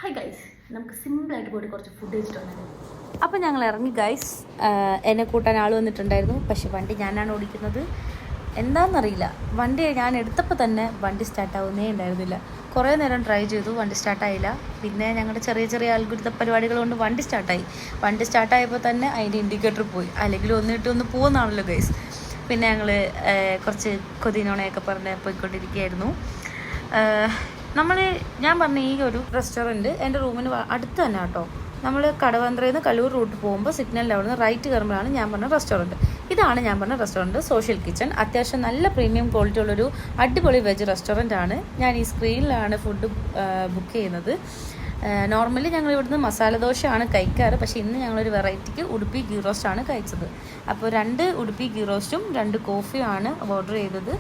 Hi guys, നമുക്ക് സിമ്പിളായിട്ട് പോയിട്ട് കുറച്ച് ഫുഡ് കഴിച്ചിട്ടുണ്ടായിരുന്നു. അപ്പോൾ ഞങ്ങൾ ഇറങ്ങി ഗൈസ്. എന്നെ കൂട്ടാൻ ആൾ വന്നിട്ടുണ്ടായിരുന്നു. പക്ഷെ വണ്ടി ഞാനാണ് ഓടിക്കുന്നത്. എന്താണെന്നറിയില്ല, വണ്ടി ഞാൻ എടുത്തപ്പോൾ തന്നെ വണ്ടി സ്റ്റാർട്ടാവുന്നേ ഉണ്ടായിരുന്നില്ല. കുറേ നേരം ട്രൈ ചെയ്തു, വണ്ടി സ്റ്റാർട്ടായില്ല. പിന്നെ ഞങ്ങളുടെ ചെറിയ ചെറിയ അത്ഭുത പരിപാടികൾ കൊണ്ട് വണ്ടി സ്റ്റാർട്ടായി. വണ്ടി സ്റ്റാർട്ടായപ്പോൾ തന്നെ അതിൻ്റെ ഇൻഡിക്കേറ്റർ പോയി. അല്ലെങ്കിൽ ഒന്ന് പോകുന്നതാണല്ലോ ഗൈസ്. പിന്നെ ഞങ്ങൾ കുറച്ച് കൊതിനോണയൊക്കെ പറഞ്ഞ് പോയിക്കൊണ്ടിരിക്കുകയായിരുന്നു. ഞാൻ പറഞ്ഞ ഈ ഒരു റെസ്റ്റോറൻറ്റ് എൻ്റെ റൂമിന് അടുത്ത് തന്നെ കേട്ടോ. നമ്മൾ കടവന്ത്രയിൽ നിന്ന് കല്ലൂർ റൂട്ട് പോകുമ്പോൾ സിഗ്നലിൻ്റെ അവിടെ നിന്ന് റൈറ്റ് കയറുമ്പോഴാണ് ഞാൻ പറഞ്ഞ റെസ്റ്റോറൻറ്റ്. ഇതാണ് ഞാൻ പറഞ്ഞ റെസ്റ്റോറൻറ്റ്, സോഷ്യൽ കിച്ചൺ. അത്യാവശ്യം നല്ല പ്രീമിയം ക്വാളിറ്റി ഉള്ളൊരു അടിപൊളി വെജ് റെസ്റ്റോറൻ്റ് ആണ്. ഞാൻ ഈ സ്ക്രീനിലാണ് ഫുഡ് ബുക്ക് ചെയ്യുന്നത്. നോർമലി ഞങ്ങൾ ഇവിടുന്ന് മസാല ദോശയാണ് കഴിക്കാറ്. പക്ഷേ ഇന്ന് ഞങ്ങളൊരു വെറൈറ്റിക്ക് ഉടുപ്പി ഗീ റോസ്റ്റാണ് കഴിച്ചത്. അപ്പോൾ 2 ഉടുപ്പി ഗീ റോസ്റ്റും 2 കോഫിയുമാണ് ഓർഡർ ചെയ്തത്.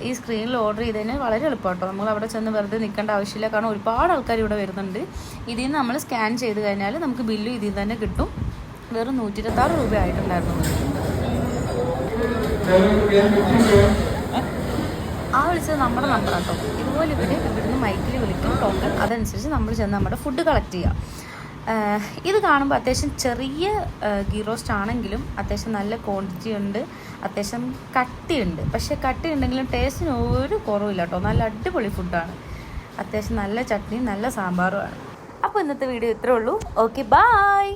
ഈ സ്ക്രീനിൽ ഓർഡർ ചെയ്തതിന് വളരെ എളുപ്പമാട്ടോ. നമ്മൾ അവിടെ ചെന്ന് വെറുതെ നിൽക്കേണ്ട ആവശ്യമില്ല. കാരണം ഒരുപാട് ആൾക്കാർ ഇവിടെ വരുന്നുണ്ട്. ഇതിൽ നിന്ന് നമ്മൾ സ്കാൻ ചെയ്ത് കഴിഞ്ഞാൽ നമുക്ക് ബില്ലും ഇതിൽ തന്നെ കിട്ടും. വെറും 126 രൂപ ആയിട്ടുണ്ടായിരുന്നു. ആ വിളിച്ചത് നമ്മുടെ നമ്പറാട്ടോ. ഇതുപോലെ ഇവിടുന്ന് മൈക്കിൽ വിളിക്കും ടോക്കൺ. അതനുസരിച്ച് നമ്മൾ ചെന്ന് നമ്മുടെ ഫുഡ് കളക്ട് ചെയ്യാം. ഇത് കാണുമ്പോൾ അത്യാവശ്യം ചെറിയ ഗീ റോസ്റ്റ് ആണെങ്കിലും അത്യാവശ്യം നല്ല ക്വാണ്ടിറ്റി ഉണ്ട്, അത്യാവശ്യം കട്ടിയുണ്ട്. പക്ഷേ കട്ടി ഉണ്ടെങ്കിലും ടേസ്റ്റിന് ഒരു കുറവില്ല കേട്ടോ. നല്ല അടിപൊളി ഫുഡാണ്. അത്യാവശ്യം നല്ല ചട്നിയും നല്ല സാമ്പാറുമാണ്. അപ്പോൾ ഇന്നത്തെ വീഡിയോ ഇത്രേ ഉള്ളൂ. Okay, by.